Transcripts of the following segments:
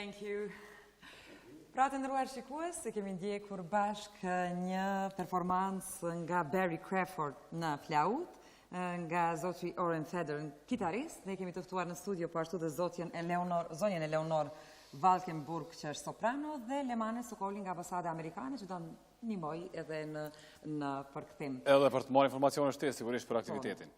Thank you. Pra të ndëruar shikues, se kemi ndjekur bashk një performancë nga Barry Crawford në flaut, nga zotri Oren kitarist. Ne kemi të ftuar në studio po ashtu dhe zonjen Eleanor Valkenenburg, që është soprano, dhe Lemane Sokoli nga ambasada amerikane, që do në ndihmoj edhe në përkthim. Edhe për të marrë informacione shtesë, sigurisht për aktivitetin.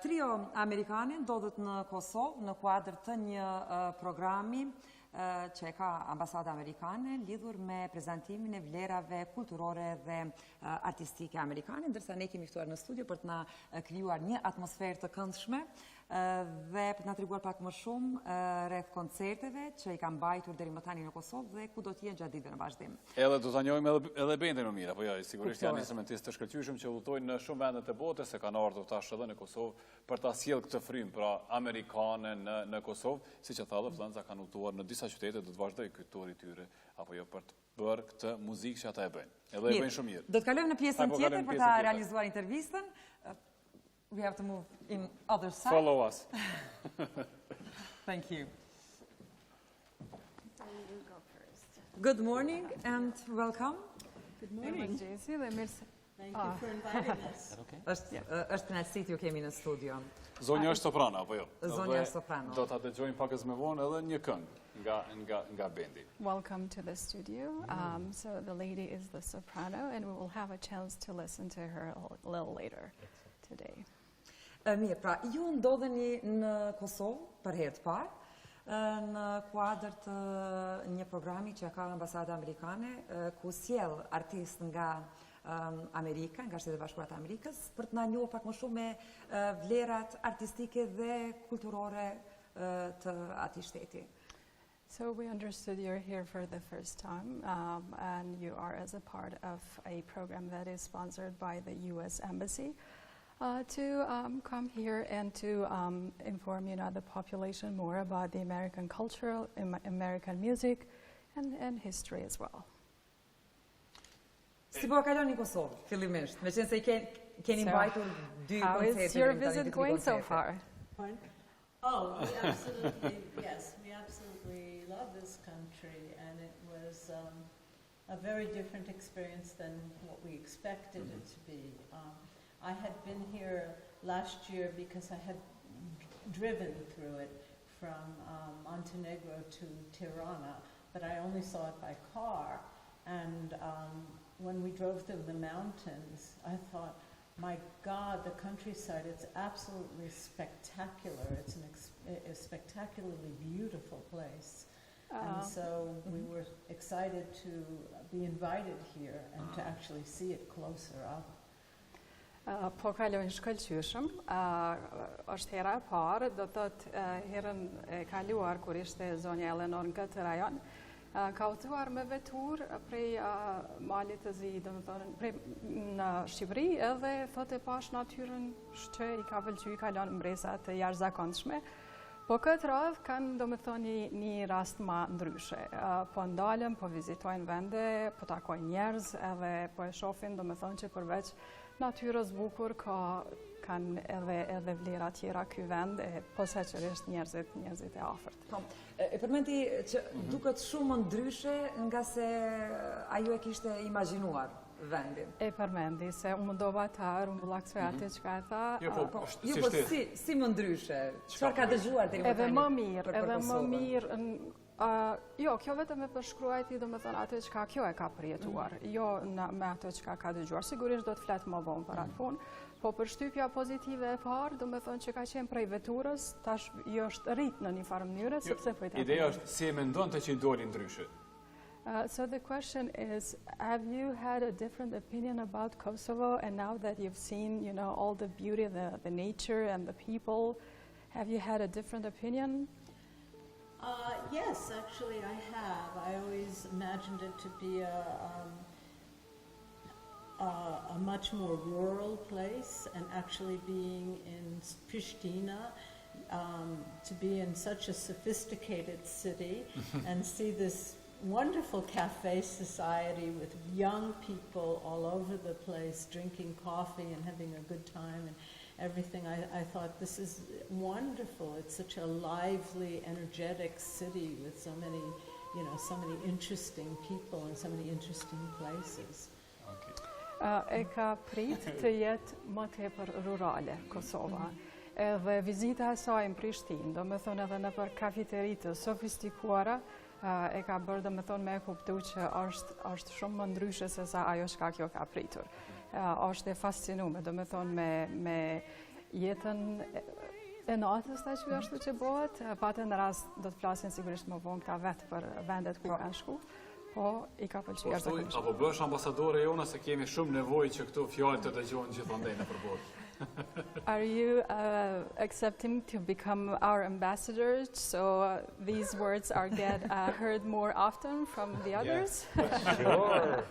Trio amerikane ndodhet në Kosovë në kuadër të një programi që ka ambasada amerikane lidhur me prezantimin e vlerave kulturore dhe artistike amerikane, ndërsa ne kemi ftuar në studio për të na krijuar një atmosferë të këndshme dhe për të na treguar pak më shumë rreth koncerteve që i kanë mbajtur deri më tani në Kosovë dhe ku do të jenë gjatë ditëve në vazhdim. Edhe do ta njohim edhe bendin më mirë, apo jo, sigurisht janë instrumentistë të shkëlqyeshëm që udhtojnë në shumë vende të botës, se kanë ardhur tash edhe në Kosovë për ta sjellë këtë frymë pra amerikane në Kosovë, siç e thallë Flanca kanë udhtuar në disa qytete, do të vazhdojë ky tur i tyre apo jo për të bërë këtë muzikë që ata e bëjnë. Edhe e bëjnë shumë mirë. Do të kalojmë në pjesën tjetër për ta realizuar intervistën. We have to move in other side. Follow us. Thank you. Good morning and welcome. Good morning. Mengjesit. Thank you for inviting us. Është kënaqësi t'ju kemi në studio. Zonja është soprano apo jo? Zonja është soprano. Do ta dëgjojmë pak më vonë edhe një këngë nga bendi. Welcome to the studio. So the lady is the soprano and we will have a chance to listen to her a little later today. Mirë, pra, ju ndodheni në Kosovë për herë të parë në kuadër të një programi që ka ambasada amerikane, ku sjell artist nga Amerika, nga Shtetet Bashkuara të Amerikës, për të na njohur pak më shumë me vlerat artistike dhe kulturore të atij shteti. So we understood you're here for the first time, and you are as a part of a program that is sponsored by the U.S. Embassy. To come here and to inform the population more about the American culture, American music, and history as well. Si po kaloni Kosovë, fillimisht, me qenë se keni mbajtur dy koncerte. How is your visit going so far? Oh, we absolutely love this country, and it was a very different experience than what we expected it to be. I had been here last year because I had driven through it from Montenegro to Tirana, but I only saw it by car. And when we drove through the mountains, I thought, my God, the countryside, it's absolutely spectacular. It's a spectacularly beautiful place. And so we were excited to be invited here and to actually see it closer up. Po kalojnë shkëlqyeshëm, është hera e parë, do të thotë herën e kaluar kur ishte zonja Eleanor në këtë rajon, ka udhëtuar me vetur prej malit të zi, do të thonë prej në Shqipëri, edhe thotë e pash natyrën që i ka pëlqyer, ka lënë mbresa të jashtëzakonshme. Po këtë radhë kanë, do të thonë, një rast më ndryshe. Po ndalën, po vizitojnë vende, po takojnë njerëz, edhe po e shohin, do të thonë që përveç natyrës bukur kanë edhe vlera tjera ky vend, posaçërisht njerëzit e afërt. E përmendi që duket shumë ndryshe nga se ajo e kishte imagjinuar vendin. E përmendi se u mundova të rumbullak se atë çka e tha. Si më ndryshe? Çfarë ka dëgjuar deri më tani? Edhe më mirë. Jo, kjo vetëm e përshkruajti, do me thënë atë çka kjo e ka përjetuar, jo me atë çka ka dëgjuar. Sigurisht do të flet më vonë për atë punë, po përshtypja pozitive e parë, do me thënë që ka qenë prej veturës, tash jo është rrit në një farë mënyrë, sepse po i ta. Ideja është si e mendonte që i doli ndryshe. So the question is, have you had a different opinion about Kosovo, and now that you've seen, all the beauty, the nature and the people, have you had a different opinion? Yes, actually I have. I always imagined it to be a much more rural place, and actually being in Pristina, to be in such a sophisticated city and see this wonderful cafe society with young people all over the place drinking coffee and having a good time and everything. I thought, this is wonderful. It's such a lively, energetic city with so many you know, so many interesting people and so many interesting places. E ka prit të jetë më tepër rurale Kosova. Edhe vizita e saj në Prishtinë, do me thonë edhe në për kafeteritë sofistikuara, e ka bërë do me thonë me kuptu që është shumë më ndryshe se sa ajo shka kjo ka pritur. Është e fascinume, do me thonë me jetën e natës ta që ashtu që bëhet, patë në rast do të flasin sigurisht më vonë këta vetë për vendet ku kanë shku. Po, I ka pëlqyer zakonisht. Apo bësh ambasadore jona se kemi shumë nevojë që këto fjalë të dëgjohen gjithandej në përballë. Are you accepting to become our ambassador so these words are heard more often from the others? Sure.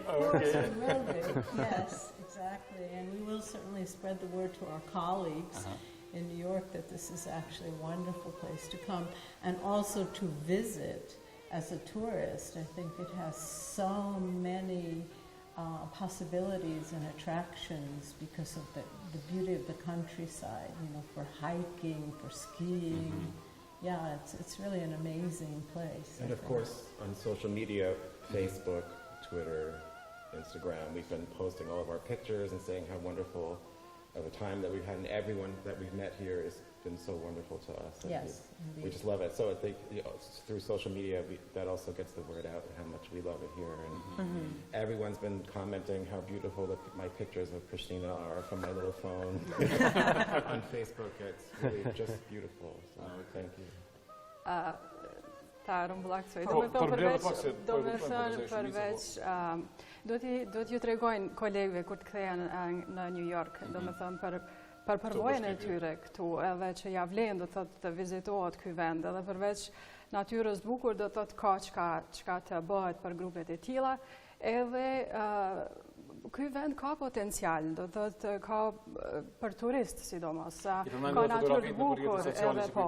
Of course, we will do. Yes, exactly. And we will certainly spread the word to our colleagues in New York that this is actually a wonderful place to come and also to visit. As a tourist, I think it has so many possibilities and attractions because of the beauty of the countryside, you know, for hiking, for skiing. Yeah, it's really an amazing place. And of course, on social media, Facebook, Twitter, Instagram, we've been posting all of our pictures and saying how wonderful of a time that we've had, and everyone that we've met here has been so wonderful to us. And Yes, we just love it. So I think through social media, that also gets the word out how much we love it here. And everyone's been commenting how beautiful my pictures of Pristina are from my little phone on Facebook. It's really just beautiful. So thank you. Ta rumbullakësoj. Do me thënë përveç, do t'ju tregojnë kolegëve kur të kthehen në New York, do me thënë për përvojën e tyre këtu, edhe që ja vlen do thotë të vizitohet ky vend, edhe përveç natyrës bukur do thotë ka çka të bëhet për grupet e tilla, edhe ky vend ka potencial, do thotë ka për turist sidomos, ka natyrë bukur edhe po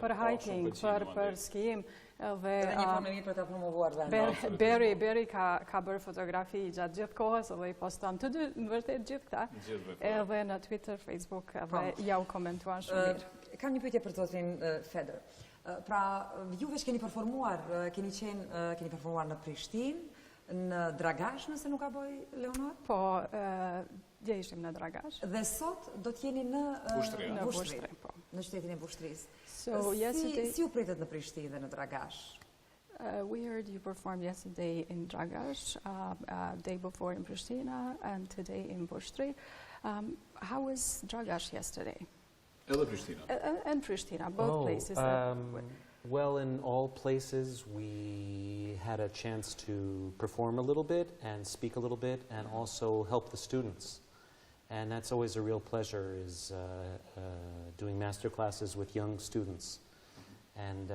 për hiking, për skiim. Edhe një formë mirë për të promovuar vendin. Beri ka bërë fotografi gjatë gjithë kohës edhe I poston të dy në vërtet gjithë këta. Edhe në Twitter, Facebook edhe ja u komentuan shumë mirë. Kam një pyetje për zotin Feder. Pra, juve që keni performuar në Prishtinë, në Dragash, nëse nuk ka boj Eleanor? Po, dje ishim në Dragash. Dhe sot do t'jeni në Bushtri, po. Në qytetin e Bushtrisë. Si u pritet në Prishtinë dhe në Dragash? We heard you performed yesterday in Dragash, day before in Pristina, and today in Bushtri. How was Dragash yesterday? Edhe Prishtina. And Pristina, both places. Well, in all places, we had a chance to perform a little bit and speak a little bit and also help the students. And that's always a real pleasure, is doing master classes with young students. And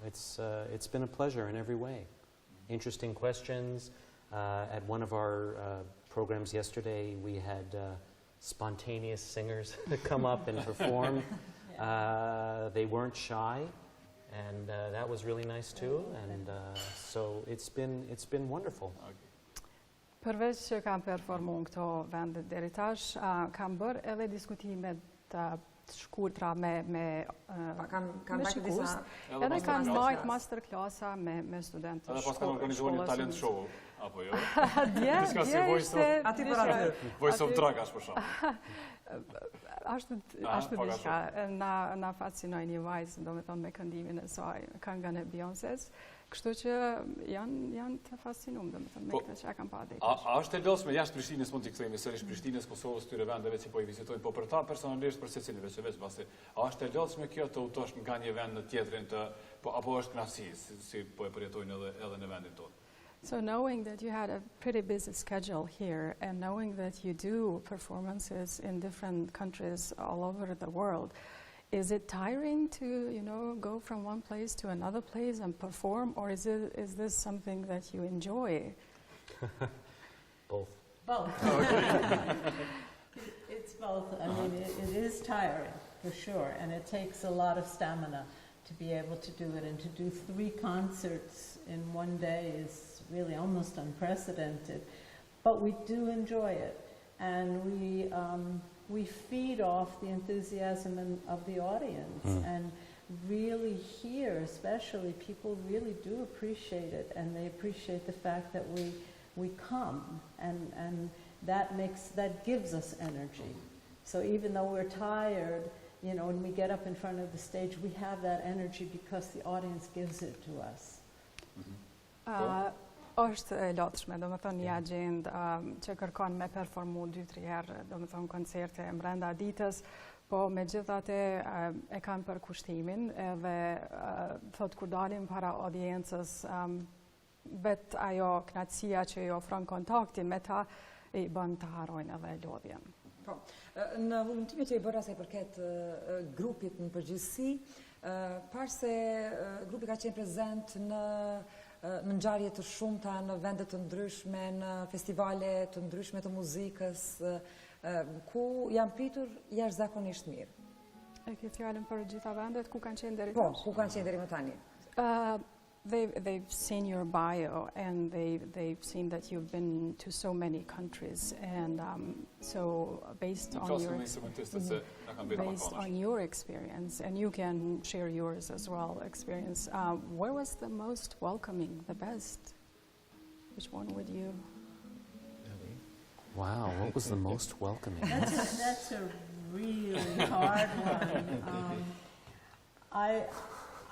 it's been a pleasure in every way. Interesting questions. At one of our programs yesterday, we had spontaneous singers come up and perform. They weren't shy. And that was really nice too, and so it's been wonderful. Përveç që kam performuar në këto vende deri tash, kam bërë edhe diskutime të shkurtra me shikues. Edhe kam marrë master klasa me studentë të shkollës. Edhe pas kanë organizuar një talent show apo jo? Dje ishte aty për aty. Voice of Dragash për shkak. Ashtu diçka, na fascinoi një vajzë, domethënë me këndimin e saj, këngën e Beyoncés, kështu që janë të fascinuar, domethënë me këtë që kam pa ditë. A është e lodhshme jashtë Prishtinës, mund t'i kthejmë sërish Prishtinës, Kosovës, tyre vendeve që po I vizitojnë, po për ta personalisht për secilin veç pasi, a është e lodhshme kjo të utosh nga një vend në tjetrin apo është kënaqësi si po e përjetojnë edhe në vendin tonë? So knowing that you had a pretty busy schedule here and knowing that you do performances in different countries all over the world, is it tiring to, go from one place to another place and perform, or is this something that you enjoy? Both. Both. It's both. I mean, it is tiring, for sure, and it takes a lot of stamina to be able to do it, and to do 3 concerts in one day is really almost unprecedented, but we do enjoy it, and we feed off the enthusiasm of the audience, and really here, especially, people really do appreciate it, and they appreciate the fact that we come, and that gives us energy. So even though we're tired, you know, when we get up in front of the stage, we have that energy because the audience gives it to us. Është e lotshme, do më thonë një agjendë që kërkon me performu 2-3 herë, do më thonë koncerte brenda ditës, po me gjithate e kanë për kushtimin edhe thot kur dalim para audiencës, vet ajo knatësia që i ofron kontaktin me ta i bën të harojnë edhe lodhjen. Po, në vullnetimet që i bëra sa i përket grupit në përgjithësi, parë se grupi ka qenë prezent në ngjarje të shumta në vende të ndryshme, në festivale të ndryshme të muzikës, ku janë pritur jashtëzakonisht mirë. E ke fjalën për gjitha vendet ku kanë qenë deri tash? Po, ku kanë qenë deri më tani? They've seen your bio, and they've seen that you've been to so many countries, and so based on your experience, and you can share yours as well, experience, where was the most welcoming, the best? Which one would you? Wow, what was the most welcoming? That's a really hard one.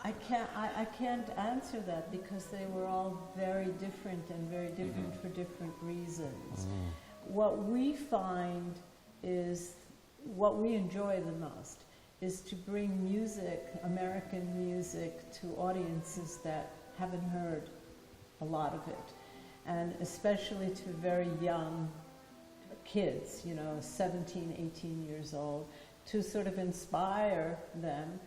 I can't answer that because they were all very different and very different for different reasons. What we find is, what we enjoy the most is to bring music, American music, to audiences that haven't heard a lot of it, and especially to very young kids, you know, 17, 18 years old, to sort of inspire them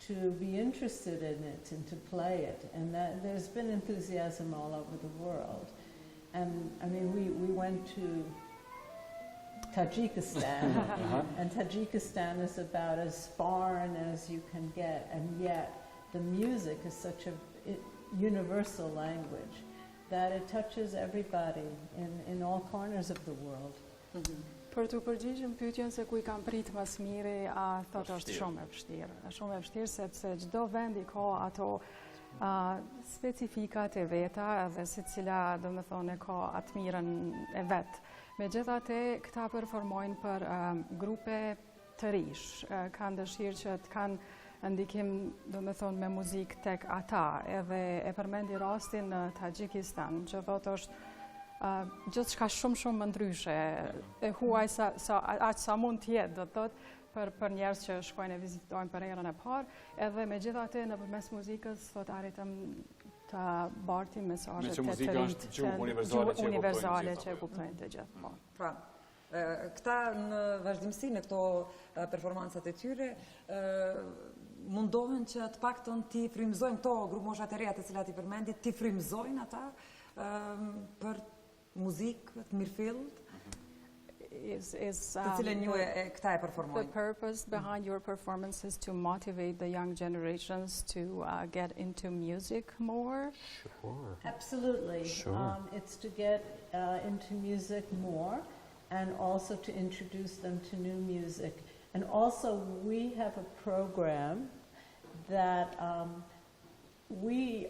to be interested in it and to play it. And that, there's been enthusiasm all over the world. And I mean, we went to Tajikistan, and Tajikistan is about as foreign as you can get, and yet the music is such a universal language that it touches everybody in all corners of the world. Për të përgjigjur pyetjen se ku i kam prit më së miri, thotë është shumë e vështirë. Është shumë e vështirë sepse çdo vend i ka ato specifikat e veta dhe secila, domethënë, ka atë mirën e vet. Megjithatë, këta performojnë për grupe të rish, kanë dëshirë që të kanë ndikim, domethënë, me muzikë tek ata, edhe e përmendi rastin në Tajikistan, që thotë është gjithë shka shumë më ndryshe, e huaj sa mund t'jetë, do të thotë, për njerëz që shkojnë e vizitojnë për herën e parë, edhe me gjithate në përmes muzikës, thot arritëm të bartim mesazhe të të rritë, gjuhë universale që e kuptojnë të gjithë. Pra, këta në vazhdimsi në këto performancat e tyre, mundohen që të paktën t'i frymëzojnë këto grup mosha të reja të cilat i përmendit, t'i frymëzojnë ata për muzikë të mirëfillt. The purpose behind your performance is to motivate the young generations to get into music more? Sure. Absolutely. Sure. It's to get into music more, and also to introduce them to new music. And also we have a program that we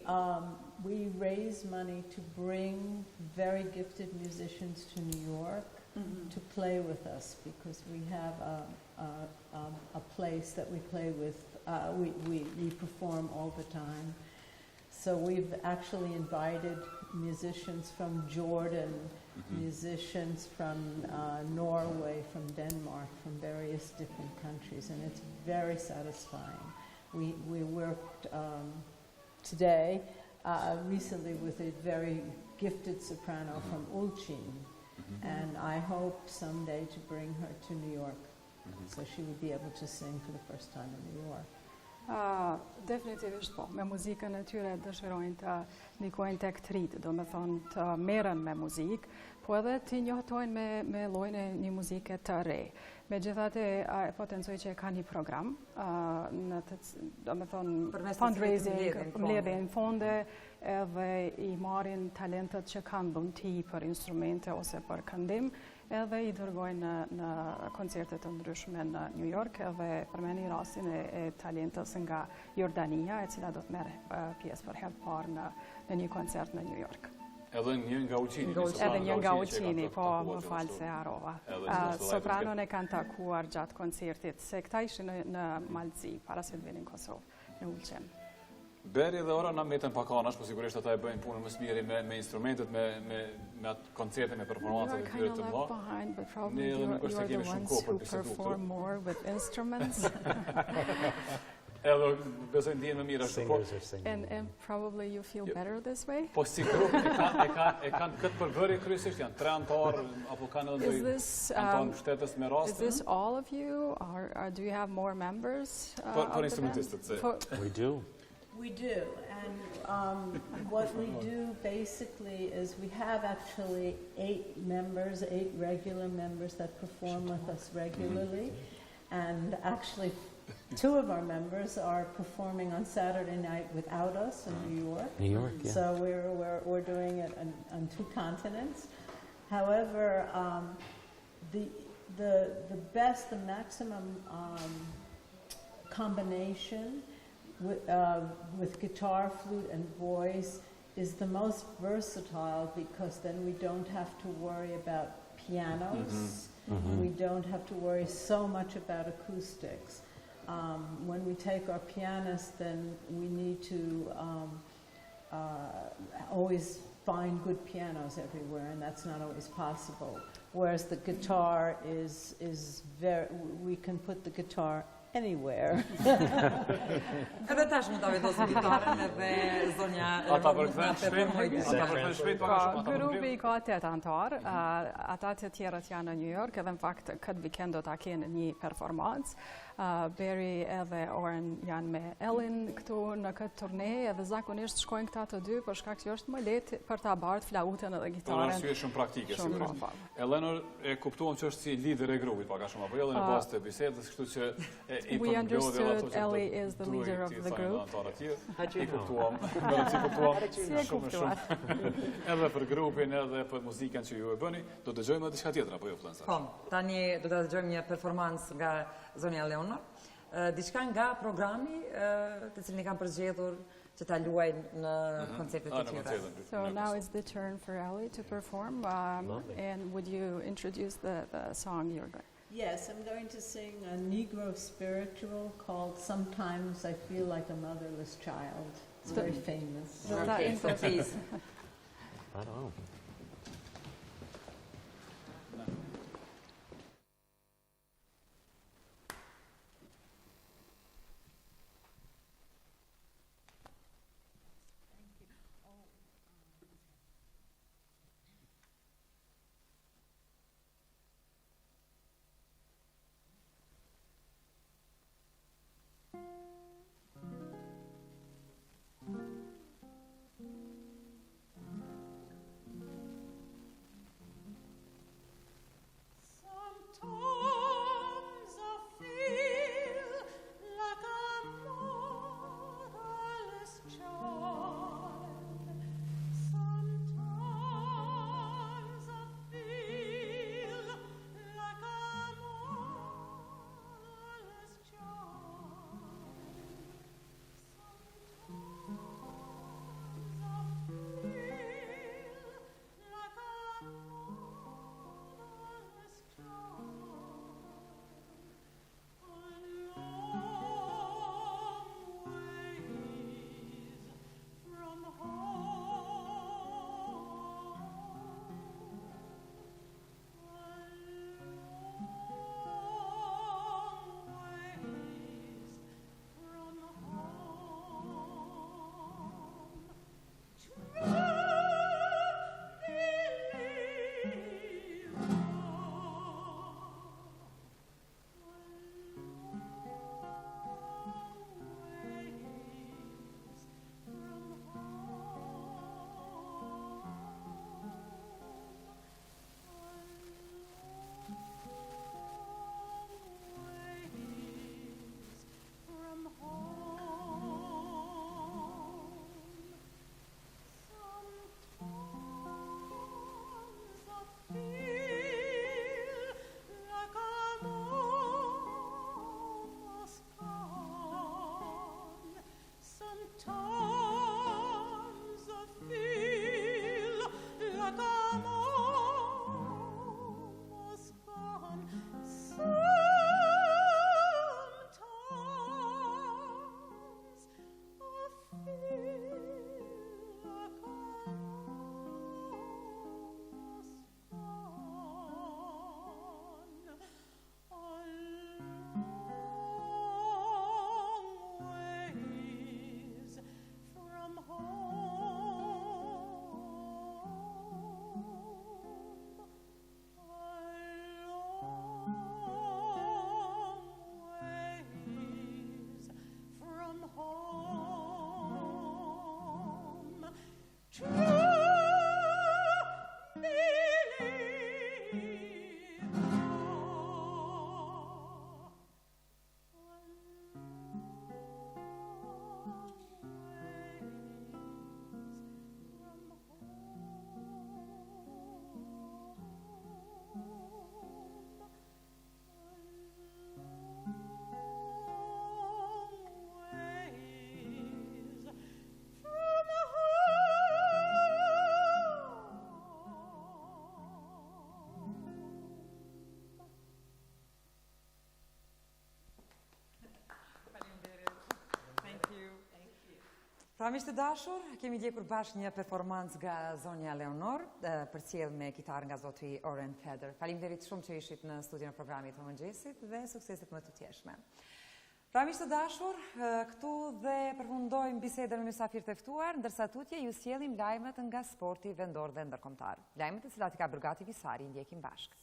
raise money to bring very gifted musicians to New York to play with us, because we have a place that we play with, we perform all the time. So we've actually invited musicians from Jordan, musicians from Norway, from Denmark, from various different countries, and it's very satisfying. We worked today, recently, with a very gifted soprano from Ulcin, and I hope someday to bring her to New York, so she would be able to sing for the first time in New York. Definitivisht po, me muzikën e tyre dëshirojnë të ndikojnë tek të rritë, do me thonë të merren me muzikë, po edhe t'i njohtojnë me llojin e një muzike të re. Megjithatë, potencoj që ka një program në fundraising, mbledhjen fonde, edhe i marrin talentet që kanë dhunti për instrumente ose për këndim, edhe i dërgojnë në koncerte të ndryshme në New York, edhe përmeni rastin e talentës nga Jordania, e cila do të merre pjesë për herë të parë në një koncert në New York. Edhe një nga uqini. Edhe një nga uqini, po më falë se harova. Sopranon e kanë takuar gjatë koncertit, se këta ishin në Malzi, para se të vinin në Kosovë, në Ulqen. Beri dhe Oren na metën pak anash, po sigurisht ata e bëjnë punën më së miri me instrumentet, me atë koncerte, me performancat e tyre të mëdha. Ne edhe nuk është se kemi shumë kohë për të biseduar këtu. Edhe besoj ndjen më mirë ashtu. And probably you feel better this way? Po si grup e kanë këtë përbërje kryesisht, janë 3 antarë apo kanë edhe antarë mbështetës me raste? Is this all of you or do you have more members? For instrumentistët se. We do. We do, and what we do basically is we have actually 8 members, 8 regular members that perform with us regularly, and actually 2 of our members are performing on Saturday night without us in New York. New York, yeah. So we're doing it on 2 continents. However, the best, the maximum combination with guitar, flute, and voice is the most versatile, because then we don't have to worry about pianos. We don't have to worry so much about acoustics. When we take our pianist, then we need to always find good pianos everywhere, and that's not always possible. Whereas the guitar is very, we can put the guitar anywhere. Edhe tash mund ta vendosim gitarën edhe zonja Ata përkthejnë shpejt pak a shumë. Grupi ka 8 antar, ata të tjerët janë në New York, edhe në fakt këtë vikend do ta kenë një performancë. Beri edhe Oren janë me Ellen këtu në këtë turne, edhe zakonisht shkojnë këta të dy për shkak që është më lehtë për ta bardh flautën edhe gitaren. Për arsye shumë praktike sigurisht. Eleanor e kuptuam që është si lider e grupit pak a shumë, apo jo edhe në bazë të bisedës, kështu që we understood Ellie is the leader of the group. I kuptuam, edhe për grupin, edhe për muzikën që ju e bëni, do të dëgjojmë edhe diçka tjetër apo jo Flansa? Po, tani do të dëgjojmë një performancë nga zonja Eleanor, diçka nga programi të cilin e kanë përzgjedhur që ta luajnë në koncertet e tjera. So now is the turn for Ellie to perform, and would you introduce the song you're going? Yes, I'm going to sing a Negro spiritual called Sometimes I Feel Like a Motherless Child. It's very famous. Okay, so please. I don't know. Pra miqtë të dashur, kemi ndjekur bashkë një performancë nga zonja Eleanor, përcjell me kitarë nga zotri Oren. Faleminderit shumë që ishit në studion e programit të Mengjesit dhe sukseset më të tjeshme. Pra miqtë të dashur, këtu dhe përfundojmë bisedën me mysafir të ftuar, ndërsa tutje ju sjellim lajmet nga sporti vendor dhe ndërkombëtar. Lajmet e cilat i ka bërgati Visari, ndjekim bashkë.